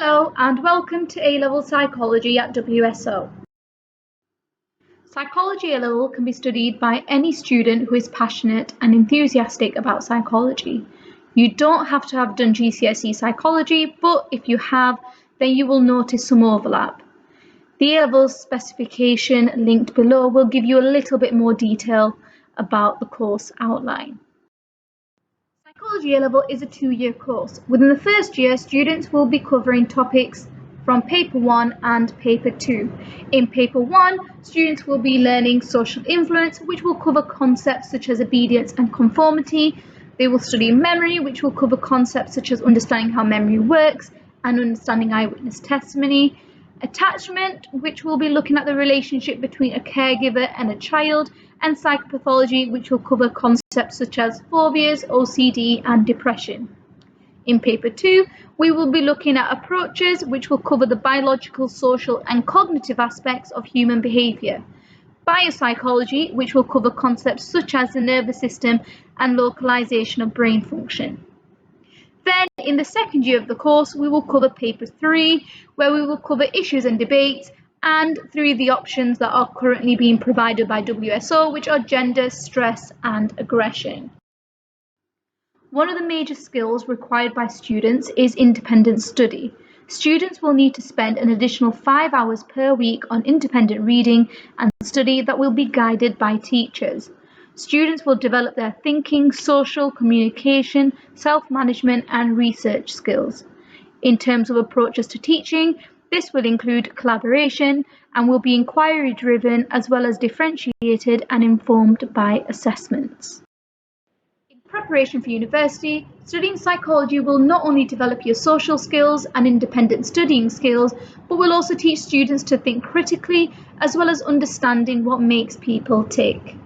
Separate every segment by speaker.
Speaker 1: Hello and welcome to A-Level Psychology at WSO. Psychology A-Level can be studied by any student who is passionate and enthusiastic about psychology. You don't have to have done GCSE psychology, but if you have, then you will notice some overlap. The A-Level specification linked below will give you a little bit more detail about the course outline. Psychology A-Level is a 2-year course. Within the first year, students will be covering topics from Paper 1 and Paper 2. In Paper 1, students will be learning social influence, which will cover concepts such as obedience and conformity. They will study memory, which will cover concepts such as understanding how memory works and understanding eyewitness testimony. Attachment, which will be looking at the relationship between a caregiver and a child, and psychopathology, which will cover concepts such as phobias, OCD, and depression. In Paper 2, we will be looking at approaches, which will cover the biological, social, and cognitive aspects of human behaviour. Biopsychology, which will cover concepts such as the nervous system and localization of brain function. Then, in the second year of the course, we will cover Paper 3, where we will cover issues and debates, and 3 of the options that are currently being provided by WSO, which are gender, stress, and aggression. One of the major skills required by students is independent study. Students will need to spend an additional 5 hours per week on independent reading and study that will be guided by teachers. Students will develop their thinking, social, communication, self-management, and research skills. In terms of approaches to teaching, this will include collaboration and will be inquiry-driven as well as differentiated and informed by assessments. In preparation for university, studying psychology will not only develop your social skills and independent studying skills, but will also teach students to think critically as well as understanding what makes people tick.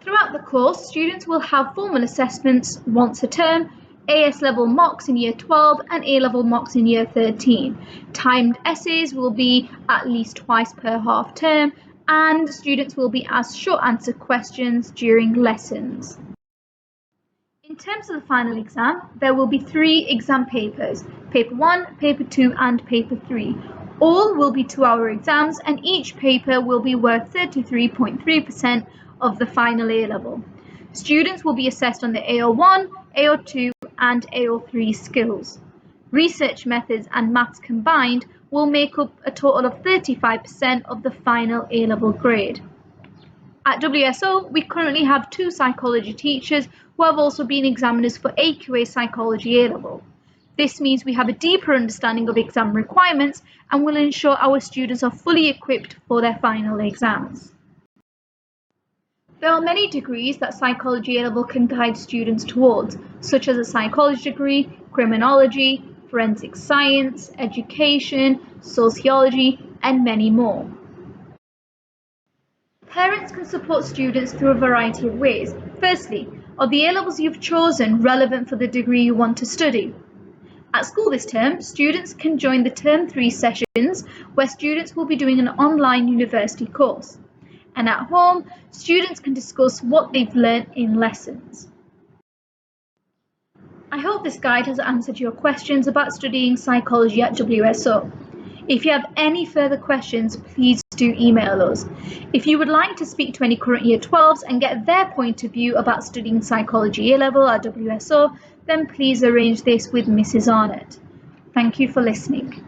Speaker 1: Throughout the course, students will have formal assessments once a term, AS level mocks in year 12 and A level mocks in year 13. Timed essays will be at least twice per half term, and students will be asked short answer questions during lessons. In terms of the final exam, there will be 3 exam papers, Paper 1, Paper 2 and Paper 3. All will be 2-hour exams and each paper will be worth 33.3% of the final A level. Students will be assessed on the AO1, AO2 and AO3 skills. Research methods and maths combined will make up a total of 35% of the final A level grade. At WSO, we currently have 2 psychology teachers who have also been examiners for AQA Psychology A level. This means we have a deeper understanding of exam requirements and will ensure our students are fully equipped for their final exams. There are many degrees that Psychology A-Level can guide students towards, such as a psychology degree, criminology, forensic science, education, sociology, and many more. Parents can support students through a variety of ways. Firstly, are the A-Levels you've chosen relevant for the degree you want to study? At school this term, students can join the Term 3 sessions where students will be doing an online university course. And at home, students can discuss what they've learned in lessons. I hope this guide has answered your questions about studying psychology at WSO. If you have any further questions, please do email us. If you would like to speak to any current Year 12s and get their point of view about studying Psychology A-Level at WSO, then please arrange this with Mrs. Arnott. Thank you for listening.